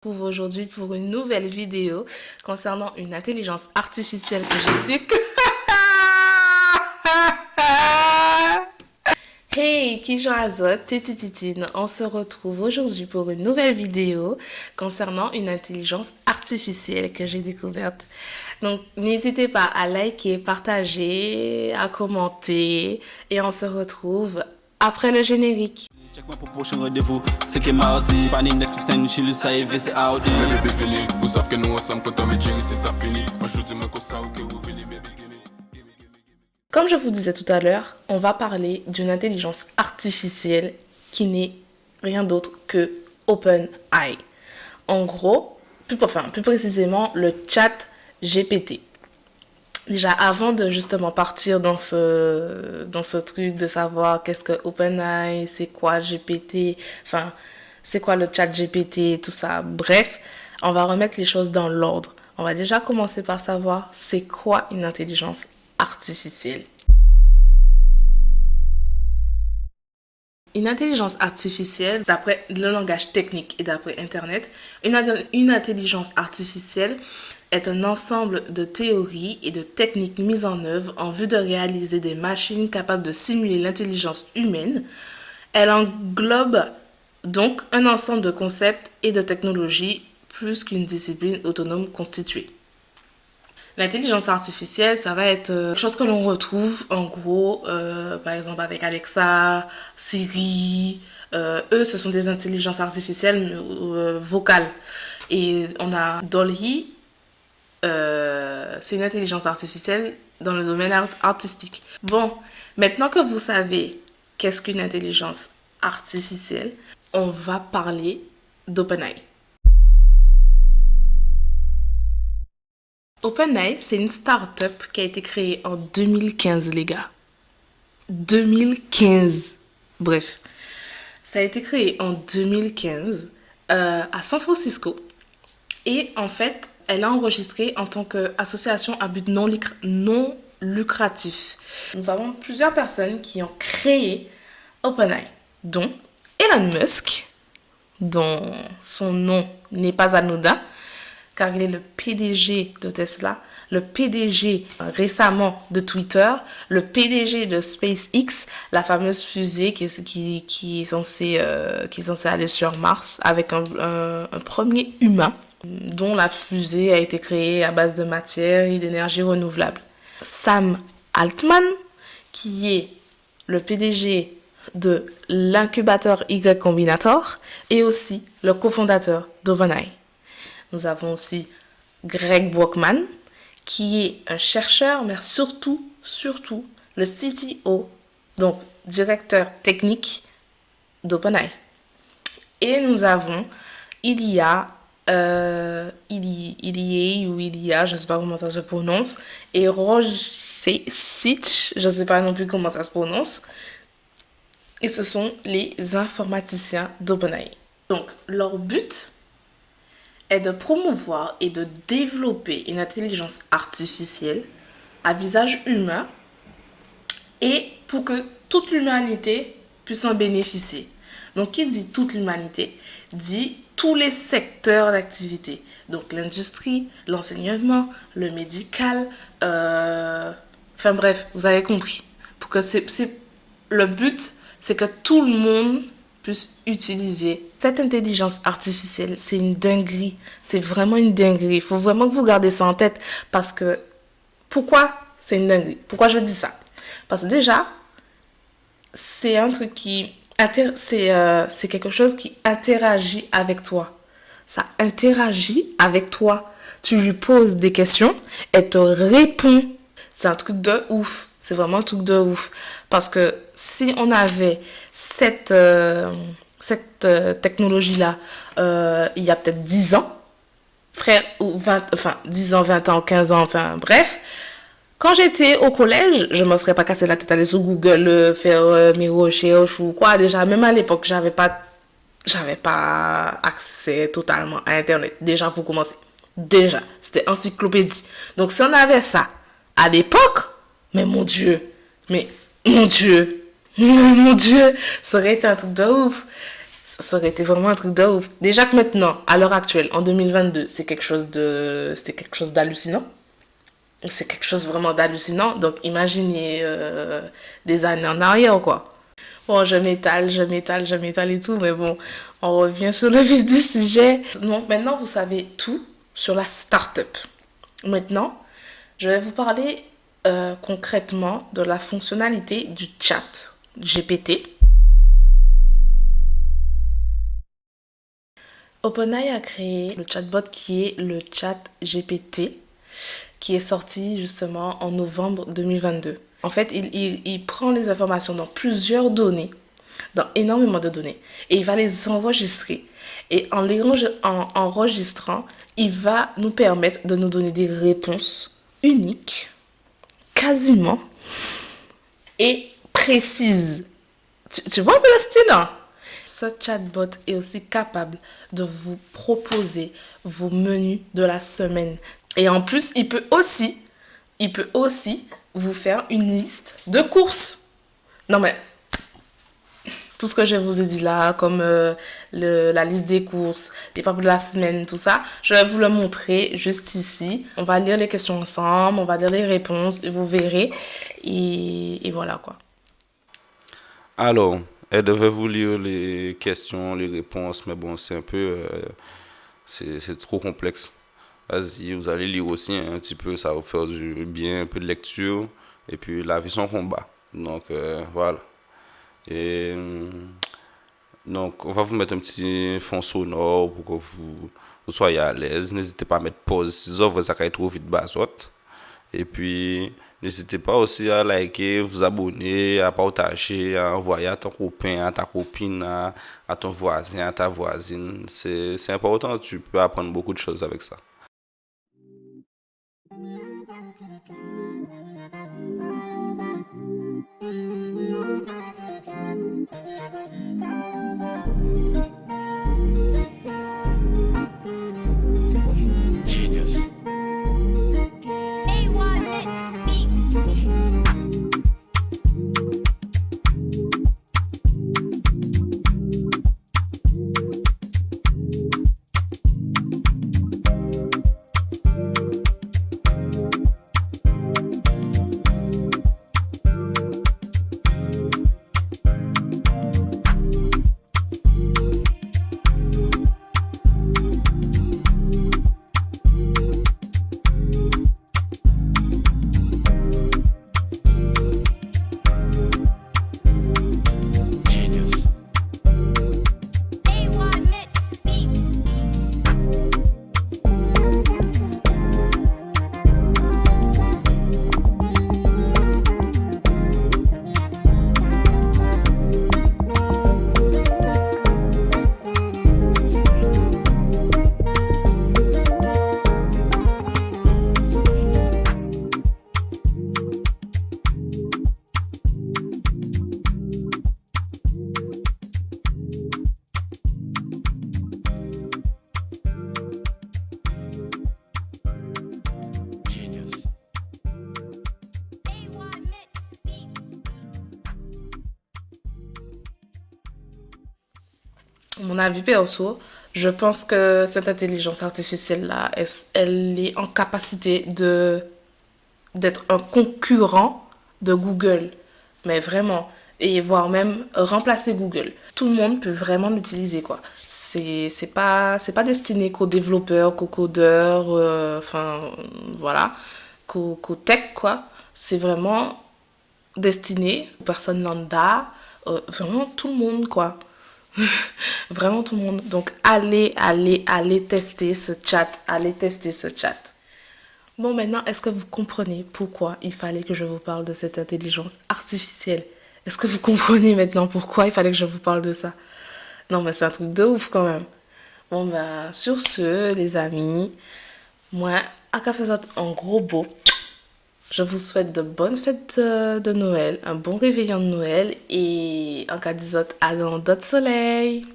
Trouve aujourd'hui pour une nouvelle vidéo concernant une intelligence artificielle que j'ai dit. Hey, Kijan Azote, c'est Tititine. On se retrouve aujourd'hui pour une nouvelle vidéo concernant une intelligence artificielle que j'ai découverte. Donc, n'hésitez pas à liker, partager, à commenter et on se retrouve après le générique. Check-moi pour prochain rendez-vous, c'est que mardi. Pas ni Netflix, ni Chili, ça y est, c'est out. Baby fini, vous savez que nous ensemble quand on est Jerry, c'est ça fini. Moi je dis moi que ça ou que vous venez, baby, Comme je vous disais tout à l'heure, on va parler d'une intelligence artificielle qui n'est rien d'autre que OpenAI. En gros, plus précisément, le chat GPT. Déjà, avant de justement partir dans ce truc de savoir qu'est-ce que OpenAI, c'est quoi GPT, enfin, c'est quoi le chat GPT, tout ça, bref, on va remettre les choses dans l'ordre. On va déjà commencer par savoir c'est quoi une intelligence artificielle. Une intelligence artificielle, d'après le langage technique et d'après Internet, une intelligence artificielle est un ensemble de théories et de techniques mises en œuvre en vue de réaliser des machines capables de simuler l'intelligence humaine. Elle englobe donc un ensemble de concepts et de technologies plus qu'une discipline autonome constituée. L'intelligence artificielle, ça va être quelque chose que l'on retrouve en gros, par exemple avec Alexa, Siri. Eux, ce sont des intelligences artificielles vocales. Et on a Dolly. C'est une intelligence artificielle dans le domaine artistique. Bon, maintenant que vous savez qu'est-ce qu'une intelligence artificielle, on va parler d'OpenAI. OpenAI, c'est une start-up qui a été créée en 2015, les gars. 2015. Bref, ça a été créé en 2015 à San Francisco. Et en fait, elle a enregistré en tant qu'association à but non lucratif. Nous avons plusieurs personnes qui ont créé OpenAI, dont Elon Musk, dont son nom n'est pas anodin, car il est le PDG de Tesla, le PDG récemment de Twitter, le PDG de SpaceX, la fameuse fusée qui est censée aller sur Mars avec un premier humain, dont la fusée a été créée à base de matière et d'énergie renouvelable. Sam Altman, qui est le PDG de l'incubateur Y Combinator et aussi le cofondateur d'OpenAI. Nous avons aussi Greg Brockman, qui est un chercheur, mais surtout le CTO, donc directeur technique d'OpenAI. Et nous avons Ilya, je ne sais pas comment ça se prononce, et Rojcic, je ne sais pas non plus comment ça se prononce. Et ce sont les informaticiens d'OpenAI. Donc, leur but est de promouvoir et de développer une intelligence artificielle à visage humain et pour que toute l'humanité puisse en bénéficier. Donc, qui dit toute l'humanité dit tous les secteurs d'activité. Donc, l'industrie, l'enseignement, le médical, enfin bref, vous avez compris. Pour que le but, c'est que tout le monde puisse utiliser cette intelligence artificielle. C'est une dinguerie. C'est vraiment une dinguerie. Il faut vraiment que vous gardez ça en tête. Parce que, pourquoi c'est une dinguerie? Pourquoi je dis ça? Parce que déjà, c'est un truc c'est quelque chose qui interagit avec toi. Ça interagit avec toi. Tu lui poses des questions, elle te répond. C'est un truc de ouf. C'est vraiment un truc de ouf. Parce que si on avait cette technologie-là il y a peut-être 10 ans, frère, ou 10 ans, 20 ans, 15 ans, enfin bref, quand j'étais au collège, je ne me serais pas cassé la tête à aller sur Google, faire mes recherches ou quoi. Déjà, même à l'époque, j'avais pas accès totalement à Internet. Déjà, pour commencer. Déjà, c'était encyclopédie. Donc, si on avait ça à l'époque, mais mon Dieu, ça aurait été un truc de ouf. ça aurait été vraiment un truc de ouf. Déjà que maintenant, à l'heure actuelle, en 2022, c'est quelque chose d'hallucinant. C'est quelque chose vraiment d'hallucinant. Donc, imaginez des années en arrière, quoi. Bon, je m'étale et tout, mais bon, on revient sur le vif du sujet. Donc, maintenant, vous savez tout sur la start-up. Maintenant, je vais vous parler concrètement de la fonctionnalité du chat GPT. OpenAI a créé le chatbot qui est le chat GPT, qui est sorti justement en novembre 2022. En fait, il prend les informations dans plusieurs données, dans énormément de données, et il va les enregistrer. Et en les enregistrant, il va nous permettre de nous donner des réponses uniques, quasiment, et précises. Tu vois un peu le style, hein? Ce chatbot est aussi capable de vous proposer vos menus de la semaine. Et en plus, il peut aussi vous faire une liste de courses. Non mais, tout ce que je vous ai dit là, comme la liste des courses, les papiers de la semaine, tout ça, je vais vous le montrer juste ici. On va lire les questions ensemble, on va lire les réponses, et vous verrez. Et voilà quoi. Alors, elle devait vous lire les questions, les réponses, mais bon, c'est un peu... c'est trop complexe. Vas-y, vous allez lire aussi un petit peu, ça va vous faire du bien, un peu de lecture, et puis la vie sans combat. Donc, voilà. Et donc, on va vous mettre un petit fond sonore pour que vous soyez à l'aise. N'hésitez pas à mettre pause si vous avez ça trop vite basote. Et puis, n'hésitez pas aussi à liker, vous abonner, à partager, à envoyer à ton copain, à ta copine, à ton voisin, à ta voisine. C'est important, tu peux apprendre beaucoup de choses avec ça. Genius. Mon avis perso, je pense que cette intelligence artificielle-là, elle est en capacité d'être un concurrent de Google. Mais vraiment. Et voire même remplacer Google. Tout le monde peut vraiment l'utiliser, quoi. C'est pas destiné qu'aux développeurs, qu'aux codeurs, enfin, voilà, qu'aux tech, quoi. C'est vraiment destiné aux personnes lambda, vraiment tout le monde, quoi. Vraiment tout le monde. Donc, allez tester ce chat. Allez tester ce chat. Bon, maintenant, est-ce que vous comprenez pourquoi il fallait que je vous parle de cette intelligence artificielle? Est-ce que vous comprenez maintenant pourquoi il fallait que je vous parle de ça? Non, mais c'est un truc de ouf quand même. Bon, bah, sur ce, les amis, moi, à Cafézot, en gros beau, je vous souhaite de bonnes fêtes de Noël, un bon réveillon de Noël et en cas d'isot, à dans d'autres soleils.